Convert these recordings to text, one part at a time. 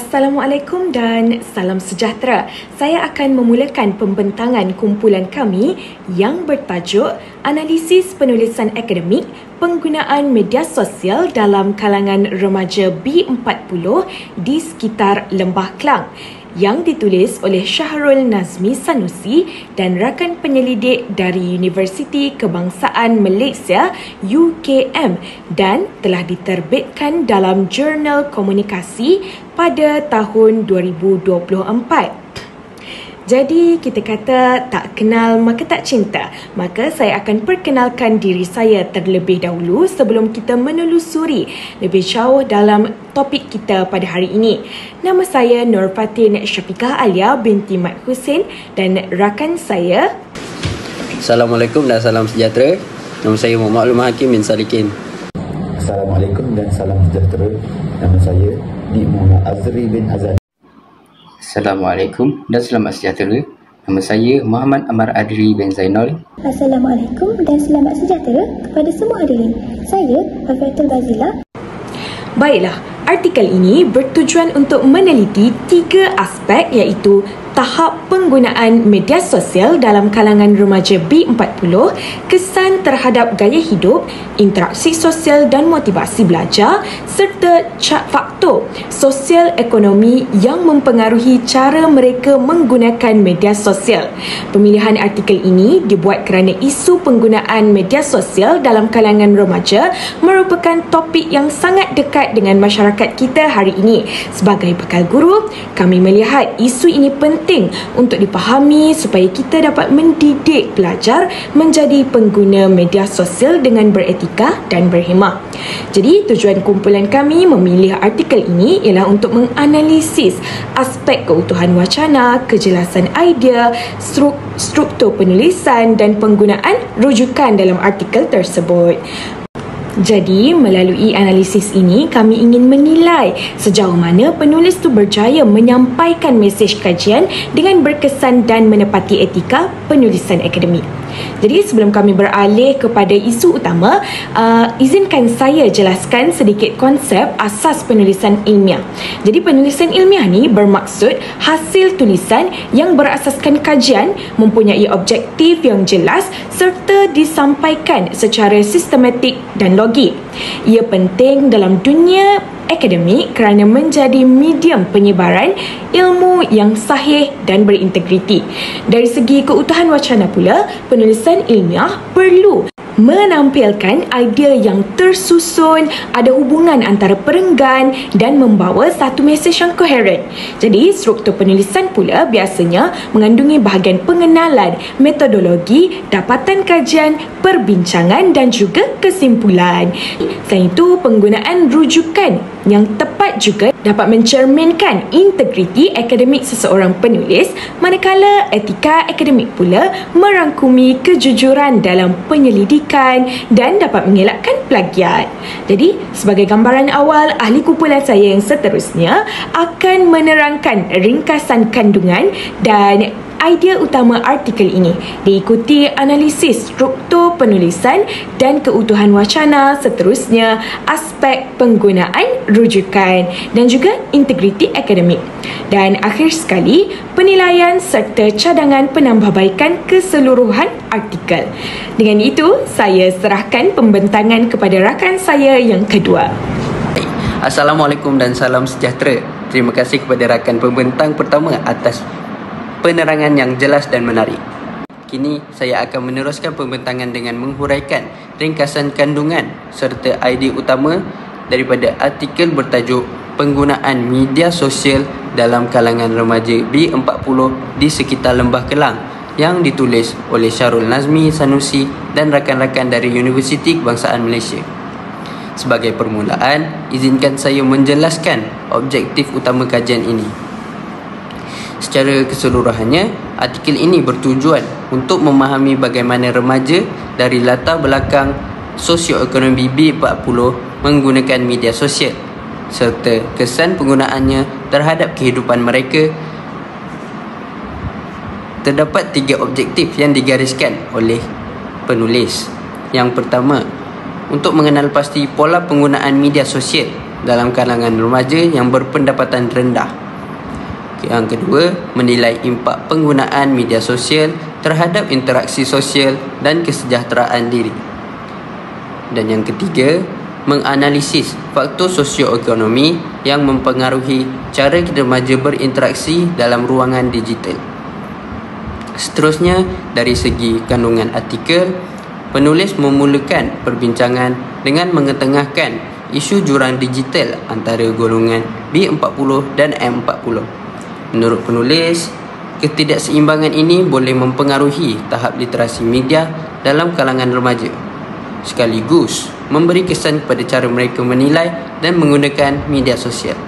Assalamualaikum dan salam sejahtera. Saya akan memulakan pembentangan kumpulan kami yang bertajuk Analisis Penulisan Akademik Penggunaan Media Sosial dalam Kalangan Remaja B40 di sekitar Lembah Kelang, yang ditulis oleh Syahrul Nazmi Sanusi dan rakan penyelidik dari Universiti Kebangsaan Malaysia UKM dan telah diterbitkan dalam Jurnal Komunikasi pada tahun 2024. Jadi kita kata tak kenal maka tak cinta. Maka saya akan perkenalkan diri saya terlebih dahulu sebelum kita menelusuri lebih jauh dalam topik kita pada hari ini. Nama saya Nur Fatin Syafiqah Alia binti Mat Hussein dan rakan saya. Assalamualaikum dan salam sejahtera. Nama saya Muhammad Alum Hakim bin Salikin. Assalamualaikum dan salam sejahtera. Nama saya Dik Muhammad Azri bin Azad. Assalamualaikum dan selamat sejahtera. Nama saya Muhammad Amar Adri bin Zainal. Assalamualaikum dan selamat sejahtera kepada semua hadirin. Saya Afiatul Bazila. Baiklah, artikel ini bertujuan untuk meneliti 3 aspek iaitu tahap penggunaan media sosial dalam kalangan remaja B40, kesan terhadap gaya hidup, interaksi sosial dan motivasi belajar, serta faktor sosial ekonomi yang mempengaruhi cara mereka menggunakan media sosial. Pemilihan artikel ini dibuat kerana isu penggunaan media sosial dalam kalangan remaja merupakan topik yang sangat dekat dengan masyarakat kita hari ini. Sebagai bekal guru, kami melihat isu ini penting untuk dipahami supaya kita dapat mendidik pelajar menjadi pengguna media sosial dengan beretika dan berhemah. Jadi tujuan kumpulan kami memilih artikel ini ialah untuk menganalisis aspek keutuhan wacana, kejelasan idea, struktur penulisan dan penggunaan rujukan dalam artikel tersebut. Jadi, melalui analisis ini, kami ingin menilai sejauh mana penulis itu berjaya menyampaikan mesej kajian dengan berkesan dan menepati etika penulisan akademik. Jadi, sebelum kami beralih kepada isu utama, izinkan saya jelaskan sedikit konsep asas penulisan ilmiah. Jadi, penulisan ilmiah ni bermaksud hasil tulisan yang berasaskan kajian, mempunyai objektif yang jelas serta disampaikan secara sistematik dan logik. Ia penting dalam dunia akademik kerana menjadi medium penyebaran ilmu yang sahih dan berintegriti. Dari segi keutuhan wacana pula, penulisan ilmiah perlu menampilkan idea yang tersusun, ada hubungan antara perenggan dan membawa satu mesej yang koheren. Jadi, struktur penulisan pula biasanya mengandungi bahagian pengenalan, metodologi, dapatan kajian, perbincangan dan juga kesimpulan. Selain itu, penggunaan rujukan yang tepat juga dapat mencerminkan integriti akademik seseorang penulis, manakala etika akademik pula merangkumi kejujuran dalam penyelidikan dan dapat mengelakkan plagiat. Jadi, sebagai gambaran awal, ahli kumpulan saya yang seterusnya akan menerangkan ringkasan kandungan dan idea utama artikel ini, diikuti analisis struktur penulisan dan keutuhan wacana, seterusnya aspek penggunaan rujukan dan juga integriti akademik. Dan akhir sekali, penilaian serta cadangan penambahbaikan keseluruhan artikel. Dengan itu, saya serahkan pembentangan kepada rakan saya yang kedua. Assalamualaikum dan salam sejahtera. Terima kasih kepada rakan pembentang pertama atas penerangan yang jelas dan menarik. Kini saya akan meneruskan pembentangan dengan menghuraikan ringkasan kandungan serta idea utama daripada artikel bertajuk Penggunaan Media Sosial dalam Kalangan Remaja B40 di sekitar Lembah Kelang, yang ditulis oleh Syahrul Nazmi Sanusi dan rakan-rakan dari Universiti Kebangsaan Malaysia. Sebagai permulaan, izinkan saya menjelaskan objektif utama kajian ini. Secara keseluruhannya, artikel ini bertujuan untuk memahami bagaimana remaja dari latar belakang sosioekonomi B40 menggunakan media sosial serta kesan penggunaannya terhadap kehidupan mereka. Terdapat 3 objektif yang digariskan oleh penulis. Yang pertama, untuk mengenal pasti pola penggunaan media sosial dalam kalangan remaja yang berpendapatan rendah. Yang kedua, menilai impak penggunaan media sosial terhadap interaksi sosial dan kesejahteraan diri. Dan yang ketiga, menganalisis faktor sosioekonomi yang mempengaruhi cara remaja berinteraksi dalam ruangan digital. Seterusnya, dari segi kandungan artikel, penulis memulakan perbincangan dengan mengetengahkan isu jurang digital antara golongan B40 dan M40. Menurut penulis, ketidakseimbangan ini boleh mempengaruhi tahap literasi media dalam kalangan remaja, sekaligus memberi kesan kepada cara mereka menilai dan menggunakan media sosial.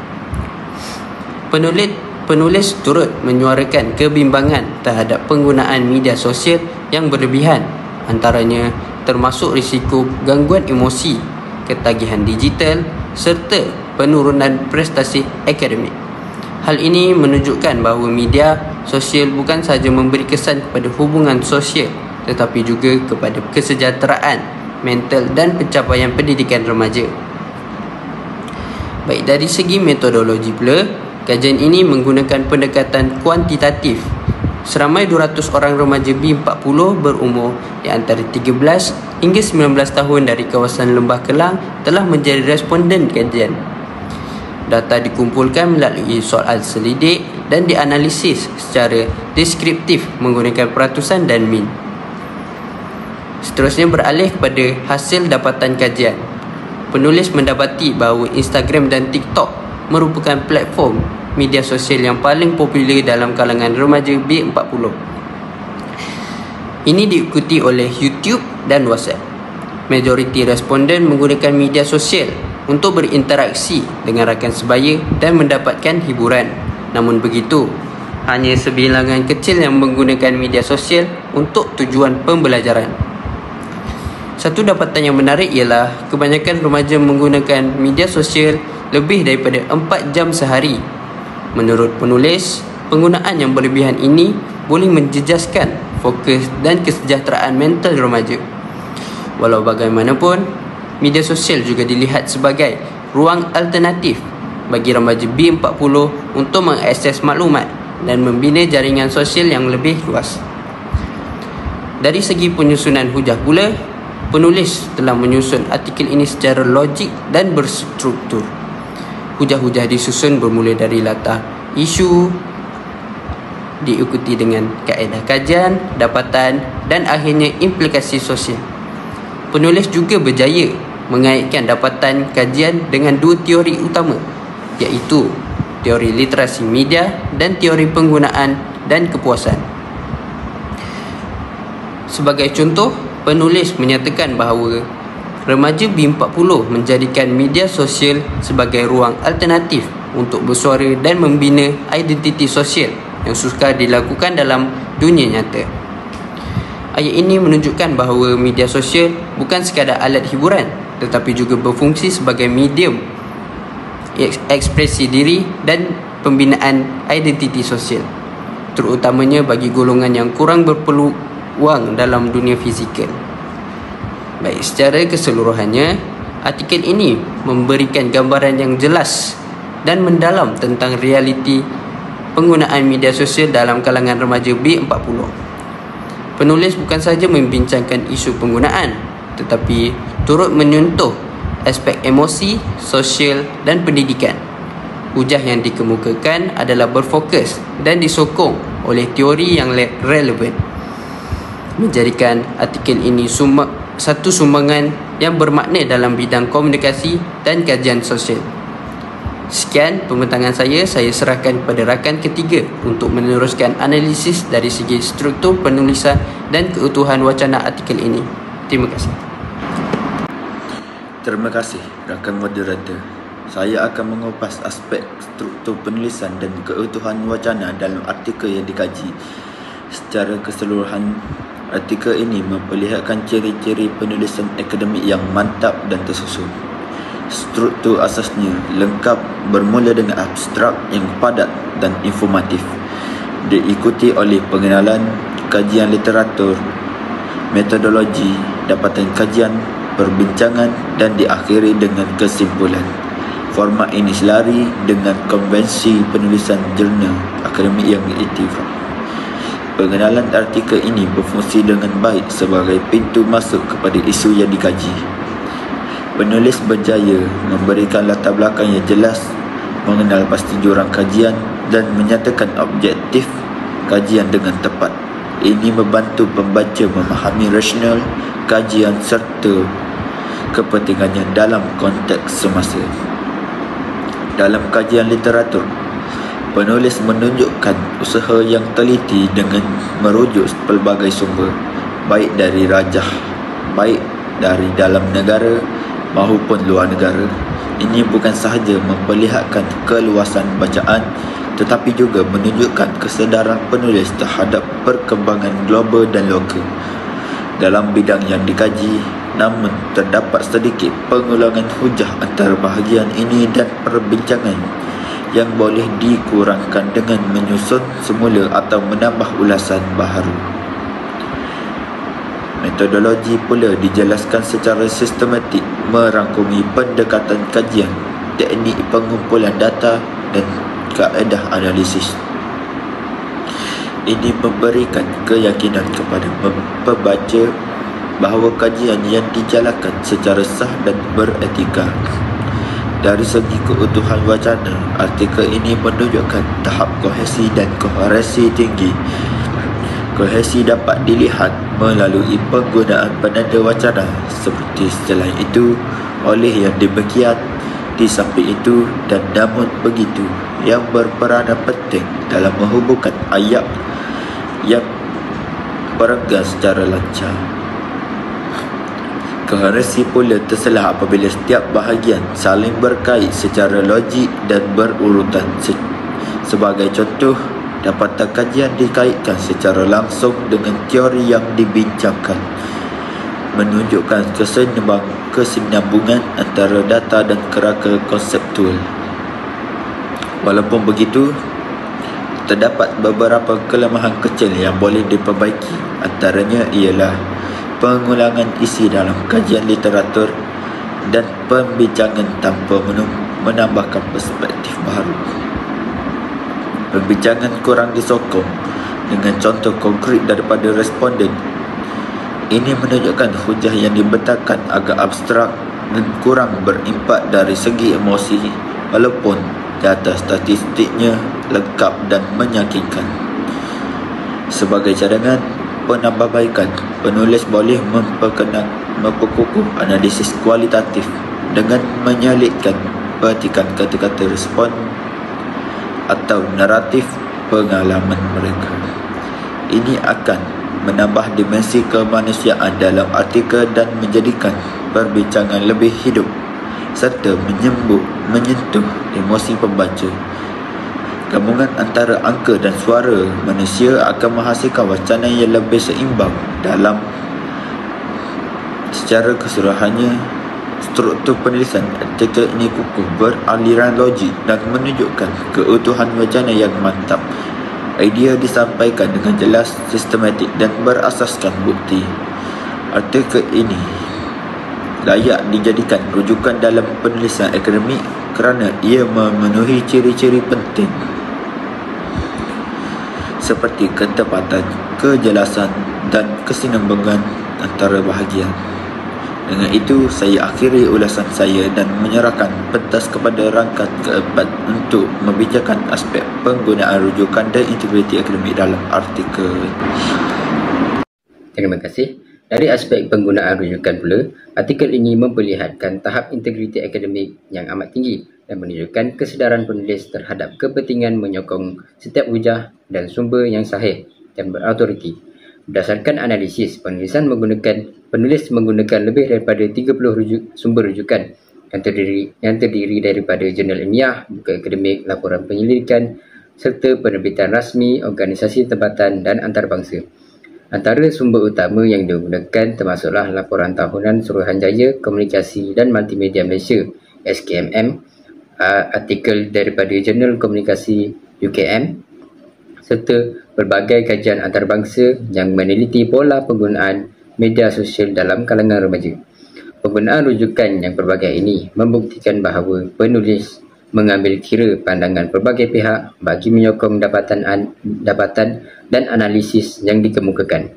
Penulis turut menyuarakan kebimbangan terhadap penggunaan media sosial yang berlebihan, antaranya termasuk risiko gangguan emosi, ketagihan digital serta penurunan prestasi akademik. Hal ini menunjukkan bahawa media sosial bukan sahaja memberi kesan kepada hubungan sosial, tetapi juga kepada kesejahteraan mental dan pencapaian pendidikan remaja. Baik, dari segi metodologi pula, kajian ini menggunakan pendekatan kuantitatif. Seramai 200 orang remaja B40 berumur di antara 13 hingga 19 tahun dari kawasan Lembah Kelang telah menjadi responden kajian. Data dikumpulkan melalui soal selidik dan dianalisis secara deskriptif menggunakan peratusan dan min. Seterusnya, beralih kepada hasil dapatan kajian. Penulis mendapati bahawa Instagram dan TikTok merupakan platform media sosial yang paling popular dalam kalangan remaja B40. Ini diikuti oleh YouTube dan WhatsApp. Majoriti responden menggunakan media sosial untuk berinteraksi dengan rakan sebaya dan mendapatkan hiburan. Namun begitu, hanya sebilangan kecil yang menggunakan media sosial untuk tujuan pembelajaran. Satu dapatan yang menarik ialah kebanyakan remaja menggunakan media sosial lebih daripada 4 jam sehari. Menurut penulis, penggunaan yang berlebihan ini boleh menjejaskan fokus dan kesejahteraan mental remaja. Walau bagaimanapun, media sosial juga dilihat sebagai ruang alternatif bagi remaja B40 untuk mengakses maklumat dan membina jaringan sosial yang lebih luas. Dari segi penyusunan hujah pula, penulis telah menyusun artikel ini secara logik dan berstruktur. Hujah-hujah disusun bermula dari latar isu, diikuti dengan kaedah kajian, dapatan dan akhirnya implikasi sosial. Penulis juga berjaya mengaitkan dapatan kajian dengan dua teori utama, iaitu teori literasi media dan teori penggunaan dan kepuasan. Sebagai contoh, penulis menyatakan bahawa remaja B40 menjadikan media sosial sebagai ruang alternatif untuk bersuara dan membina identiti sosial yang sukar dilakukan dalam dunia nyata. Ayat ini menunjukkan bahawa media sosial bukan sekadar alat hiburan, tetapi juga berfungsi sebagai medium ekspresi diri dan pembinaan identiti sosial, terutamanya bagi golongan yang kurang berpeluang dalam dunia fizikal. Baik, secara keseluruhannya, artikel ini memberikan gambaran yang jelas dan mendalam tentang realiti penggunaan media sosial dalam kalangan remaja B40. Penulis bukan sahaja membincangkan isu penggunaan, tetapi turut menyentuh aspek emosi, sosial dan pendidikan. Hujah yang dikemukakan adalah berfokus dan disokong oleh teori yang relevan, menjadikan artikel ini satu sumbangan yang bermakna dalam bidang komunikasi dan kajian sosial. Sekian pembentangan saya serahkan kepada rakan ketiga untuk meneruskan analisis dari segi struktur penulisan dan keutuhan wacana artikel ini. Terima kasih. Terima kasih rakan moderator. Saya akan mengupas aspek struktur penulisan dan keutuhan wacana dalam artikel yang dikaji. Secara keseluruhan, artikel ini memperlihatkan ciri-ciri penulisan akademik yang mantap dan tersusun. Struktur asasnya lengkap, bermula dengan abstrak yang padat dan informatif, diikuti oleh pengenalan, kajian literatur, metodologi, dapatan kajian, perbincangan dan diakhiri dengan kesimpulan. Format ini selari dengan konvensi penulisan jurnal akademik yang iktifak. Pengenalan artikel ini berfungsi dengan baik sebagai pintu masuk kepada isu yang dikaji. Penulis berjaya memberikan latar belakang yang jelas, mengenal pasti jurang kajian dan menyatakan objektif kajian dengan tepat. Ini membantu pembaca memahami rasional kajian serta kepentingannya dalam konteks semasa. Dalam kajian literatur, penulis menunjukkan usaha yang teliti dengan merujuk pelbagai sumber, baik dari dalam negara maupun luar negara. Ini bukan sahaja memperlihatkan keluasan bacaan, tetapi juga menunjukkan kesedaran penulis terhadap perkembangan global dan lokal dalam bidang yang dikaji. Namun terdapat sedikit pengulangan hujah antara bahagian ini dan perbincangan yang boleh dikurangkan dengan menyusun semula atau menambah ulasan baharu. Metodologi pula dijelaskan secara sistematik, merangkumi pendekatan kajian, teknik pengumpulan data dan kaedah analisis. Ini memberikan keyakinan kepada pembaca bahawa kajian yang dijalankan secara sah dan beretika. Dari segi keutuhan wacana, artikel ini menunjukkan tahap kohesi dan koherensi tinggi. Kohesi dapat dilihat melalui penggunaan penanda wacana seperti selain itu, oleh yang demikian, di samping itu dan namun begitu yang berperanan penting dalam menghubungkan ayat yang berenggan secara lancar. Koherensi pula terselah apabila setiap bahagian saling berkait secara logik dan berurutan. Sebagai contoh, dapatan kajian dikaitkan secara langsung dengan teori yang dibincangkan, menunjukkan kesinambungan antara data dan kerangka konseptual. Walaupun begitu, terdapat beberapa kelemahan kecil yang boleh diperbaiki. Antaranya ialah pengulangan isi dalam kajian literatur dan pembincangan tanpa menambahkan perspektif baru. Pembincangan kurang disokong dengan contoh konkret daripada responden. Ini menunjukkan hujah yang dibentangkan agak abstrak dan kurang berimpak dari segi emosi, walaupun data statistiknya lengkap dan meyakinkan. Sebagai cadangan penambahbaikan, penulis boleh memperkukuh analisis kualitatif dengan menyelitkan petikan kata-kata respon atau naratif pengalaman mereka. Ini akan menambah dimensi kemanusiaan dalam artikel dan menjadikan perbincangan lebih hidup serta menyentuh emosi pembaca. Gabungan antara angka dan suara manusia akan menghasilkan wacana yang lebih seimbang. Secara keseluruhannya, struktur penulisan artikel ini kukuh, beraliran logik dan menunjukkan keutuhan wacana yang mantap. Idea disampaikan dengan jelas, sistematik dan berasaskan bukti. Artikel ini layak dijadikan rujukan dalam penulisan akademik kerana ia memenuhi ciri-ciri penting seperti ketepatan, kejelasan dan kesinambungan antara bahagian. Dengan itu, saya akhiri ulasan saya dan menyerahkan pentas kepada rangkaian keempat untuk membicarakan aspek penggunaan rujukan dan integriti akademik dalam artikel. Terima kasih. Dari aspek penggunaan rujukan pula, artikel ini memperlihatkan tahap integriti akademik yang amat tinggi dan menunjukkan kesedaran penulis terhadap kepentingan menyokong setiap hujah dan sumber yang sahih dan berautoriti. Berdasarkan analisis, penulis menggunakan lebih daripada 30 sumber rujukan yang terdiri daripada jurnal ilmiah, buku akademik, laporan penyelidikan serta penerbitan rasmi, organisasi tempatan dan antarabangsa. Antara sumber utama yang digunakan termasuklah laporan tahunan Suruhanjaya Komunikasi dan Multimedia Malaysia SKMM, artikel daripada Jurnal Komunikasi UKM serta berbagai kajian antarabangsa yang meneliti pola penggunaan media sosial dalam kalangan remaja. Penggunaan rujukan yang pelbagai ini membuktikan bahawa penulis mengambil kira pandangan pelbagai pihak bagi menyokong dapatan dan analisis yang dikemukakan.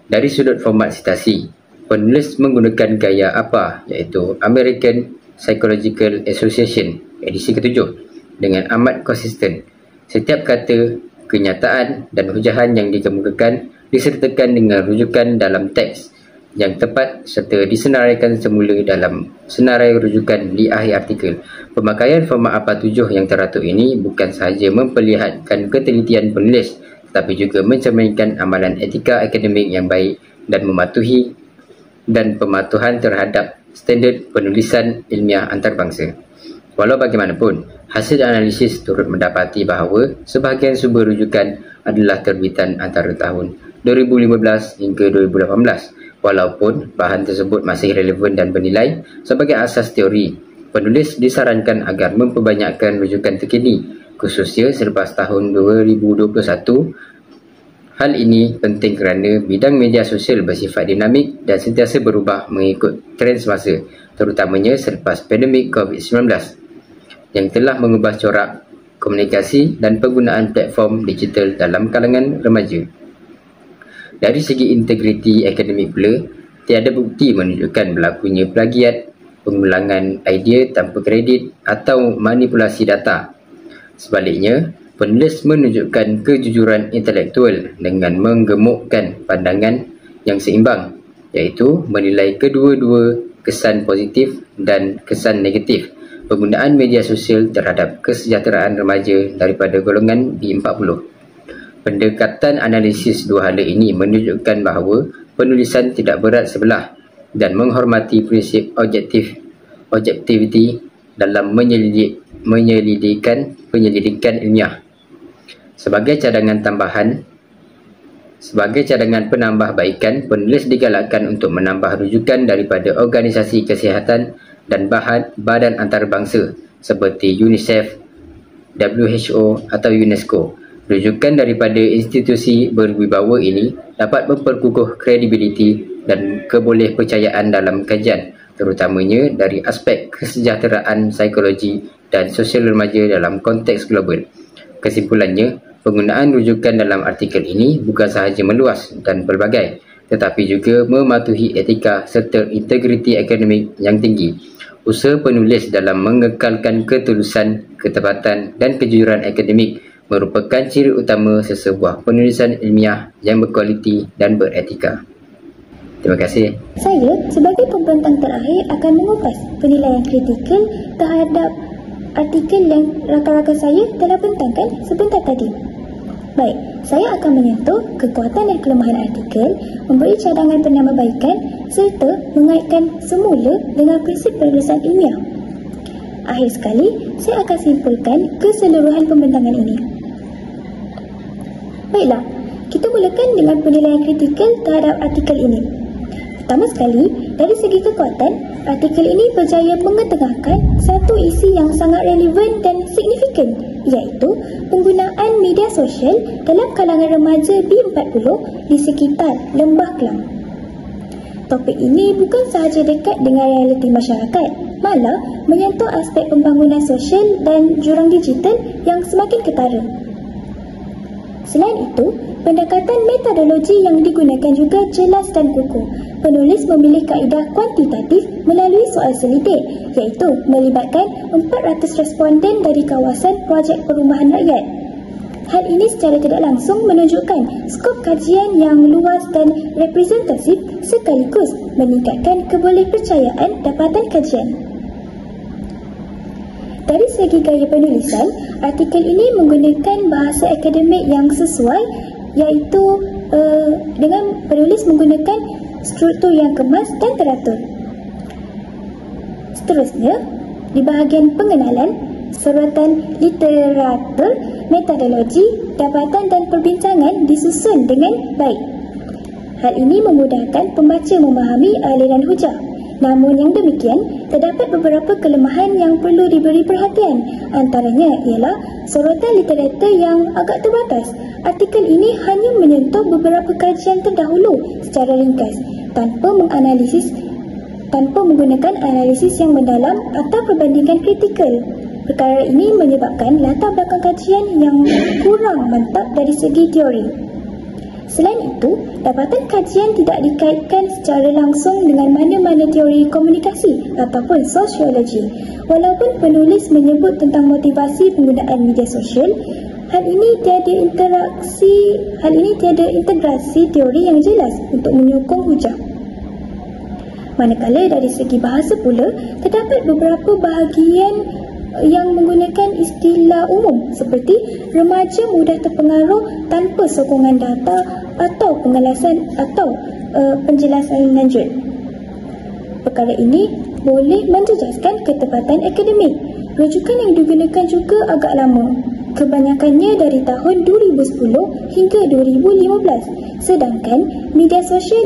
Dari sudut format sitasi, penulis menggunakan gaya APA iaitu American Psychological Association edisi ke-7 dengan amat konsisten. Setiap kata, kenyataan dan hujahan yang dikemukakan disertakan dengan rujukan dalam teks yang tepat serta disenaraikan semula dalam senarai rujukan di akhir artikel. Pemakaian format APA 7 yang teratur ini bukan sahaja memperlihatkan ketelitian penulis tetapi juga mencerminkan amalan etika akademik yang baik dan pematuhan terhadap standard penulisan ilmiah antarabangsa. Walau bagaimanapun, hasil analisis turut mendapati bahawa sebahagian sumber rujukan adalah terbitan antara tahun 2015 hingga 2018. Walaupun bahan tersebut masih relevan dan bernilai sebagai asas teori, penulis disarankan agar memperbanyakkan rujukan terkini, khususnya selepas tahun 2021. Hal ini penting kerana bidang media sosial bersifat dinamik dan sentiasa berubah mengikut trend semasa, terutamanya selepas pandemik COVID-19 yang telah mengubah corak komunikasi dan penggunaan platform digital dalam kalangan remaja. Dari segi integriti akademik pula, tiada bukti menunjukkan berlakunya plagiat, pengulangan idea tanpa kredit atau manipulasi data. Sebaliknya, penulis menunjukkan kejujuran intelektual dengan menggemukkan pandangan yang seimbang, iaitu menilai kedua-dua kesan positif dan kesan negatif penggunaan media sosial terhadap kesejahteraan remaja daripada golongan B40. Pendekatan analisis dua hala ini menunjukkan bahawa penulisan tidak berat sebelah dan menghormati prinsip objektiviti dalam penyelidikan ilmiah. Sebagai cadangan penambahbaikan, penulis digalakkan untuk menambah rujukan daripada organisasi kesihatan dan badan antarabangsa seperti UNICEF, WHO atau UNESCO. Rujukan daripada institusi berwibawa ini dapat memperkukuh kredibiliti dan kebolehpercayaan dalam kajian, terutamanya dari aspek kesejahteraan psikologi dan sosial remaja dalam konteks global. Kesimpulannya, penggunaan rujukan dalam artikel ini bukan sahaja meluas dan pelbagai, tetapi juga mematuhi etika serta integriti akademik yang tinggi. Usaha penulis dalam mengekalkan ketulusan, ketepatan dan kejujuran akademik merupakan ciri utama sesebuah penulisan ilmiah yang berkualiti dan beretika. Terima kasih. Saya sebagai pembentang terakhir akan mengupas penilaian kritikal terhadap artikel yang rakan-rakan saya telah bentangkan sebentar tadi. Baik, saya akan menyentuh kekuatan dan kelemahan artikel, memberi cadangan penambahbaikan serta mengaitkan semula dengan prinsip penulisan ilmiah. Akhir sekali, saya akan simpulkan keseluruhan pembentangan ini. Baiklah, kita mulakan dengan penilaian kritikal terhadap artikel ini. Pertama sekali, dari segi kekuatan, artikel ini berjaya mengetengahkan satu isi yang sangat relevan dan signifikan, iaitu penggunaan media sosial dalam kalangan remaja B40 di sekitar Lembah Kelang. Topik ini bukan sahaja dekat dengan realiti masyarakat, malah menyentuh aspek pembangunan sosial dan jurang digital yang semakin ketara. Selain itu, pendekatan metodologi yang digunakan juga jelas dan kukuh. Penulis memilih kaedah kuantitatif melalui soal selidik, iaitu melibatkan 400 responden dari kawasan projek perumahan rakyat. Hal ini secara tidak langsung menunjukkan skop kajian yang luas dan representatif sekaligus meningkatkan kebolehpercayaan dapatan kajian. Dari segi gaya penulisan, artikel ini menggunakan bahasa akademik yang sesuai, iaitu dengan penulis menggunakan struktur yang kemas dan teratur. Seterusnya, di bahagian pengenalan, sorotan literatur, metodologi, dapatan dan perbincangan disusun dengan baik. Hal ini memudahkan pembaca memahami aliran hujah. Namun yang demikian, terdapat beberapa kelemahan yang perlu diberi perhatian. Antaranya ialah sorotan literatur yang agak terbatas. Artikel ini hanya menyentuh beberapa kajian terdahulu secara ringkas tanpa menganalisis tanpa menggunakan analisis yang mendalam atau perbandingan kritikal. Perkara ini menyebabkan latar belakang kajian yang kurang mantap dari segi teori. Selain itu, dapatan kajian tidak dikaitkan secara langsung dengan mana-mana teori komunikasi ataupun sosiologi. Walaupun penulis menyebut tentang motivasi penggunaan media sosial, hal ini tiada integrasi teori yang jelas untuk menyokong hujah. Manakala dari segi bahasa pula, terdapat beberapa bahagian yang menggunakan istilah umum seperti remaja mudah terpengaruh tanpa sokongan data atau penjelasan lanjut. Perkara ini boleh menjejaskan ketepatan akademik. Rujukan yang digunakan juga agak lama, kebanyakannya dari tahun 2010 hingga 2015, sedangkan media sosial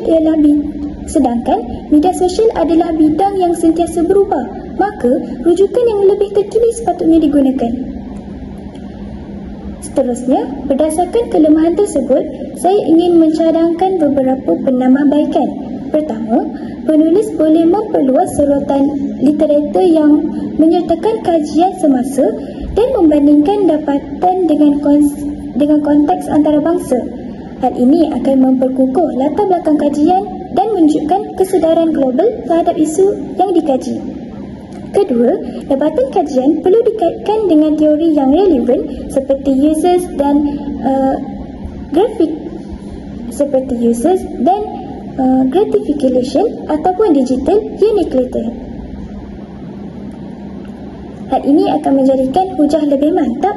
adalah bidang yang sentiasa berubah. Maka, rujukan yang lebih terkini sepatutnya digunakan. Seterusnya, berdasarkan kelemahan tersebut, saya ingin mencadangkan beberapa penambahbaikan. Pertama, penulis boleh memperluas sorotan literatur yang menyertakan kajian semasa dan membandingkan dapatan dengan konteks antarabangsa. Hal ini akan memperkukuh latar belakang kajian dan menunjukkan kesedaran global terhadap isu yang dikaji. Kedua, dapatan kajian perlu dikaitkan dengan teori yang relevan seperti users dan gratification ataupun digital uniquity. Hal ini akan menjadikan hujah lebih mantap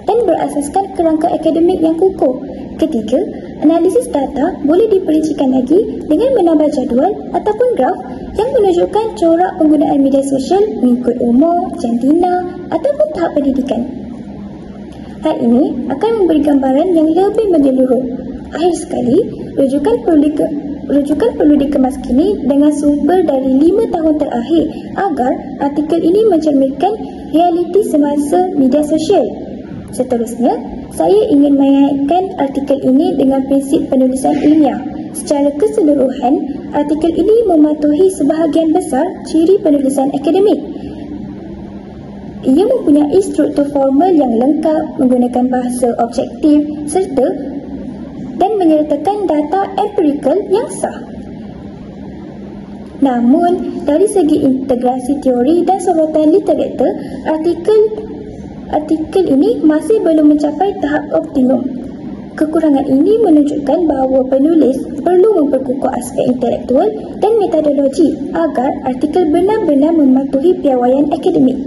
dan berasaskan kerangka akademik yang kukuh. Ketiga, analisis data boleh diperincikan lagi dengan menambah jadual ataupun graf yang menunjukkan corak penggunaan media sosial mengikut umur, jantina ataupun tahap pendidikan. Hal ini akan memberi gambaran yang lebih menyeluruh. Akhir sekali, rujukan perlu dikemas kini dengan sumber dari 5 tahun terakhir agar artikel ini mencerminkan realiti semasa media sosial. Seterusnya, saya ingin mengaitkan artikel ini dengan prinsip penulisan ilmiah. Secara keseluruhan, artikel ini mematuhi sebahagian besar ciri penulisan akademik. Ia mempunyai struktur formal yang lengkap, menggunakan bahasa objektif dan menyertakan data empirikal yang sah. Namun, dari segi integrasi teori dan sorotan literatur, artikel ini masih belum mencapai tahap optimum. Kekurangan ini menunjukkan bahawa penulis perlu memperkukuh aspek intelektual dan metodologi agar artikel benar-benar mematuhi piawaian akademik.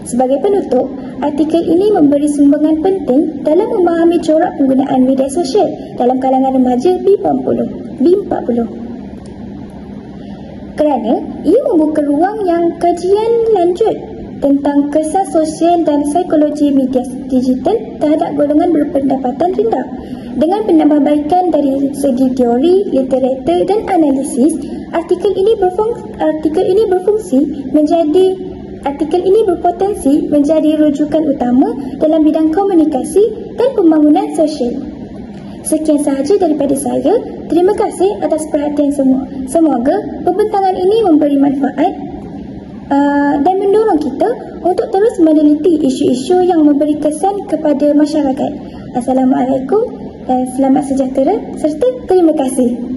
Sebagai penutup, artikel ini memberi sumbangan penting dalam memahami corak penggunaan media sosial dalam kalangan remaja B40. Kerana ia membuka ruang yang kajian lanjut tentang kesan sosial dan psikologi media digital terhadap golongan berpendapatan rendah. Dengan penambahbaikan dari segi teori, literatur dan analisis, artikel ini berpotensi menjadi rujukan utama dalam bidang komunikasi dan pembangunan sosial. Sekian sahaja daripada saya. Terima kasih atas perhatian semua. Semoga pembentangan ini memberi manfaat dan mendorong kita untuk terus meneliti isu-isu yang memberi kesan kepada masyarakat. Assalamualaikum dan selamat sejahtera serta terima kasih.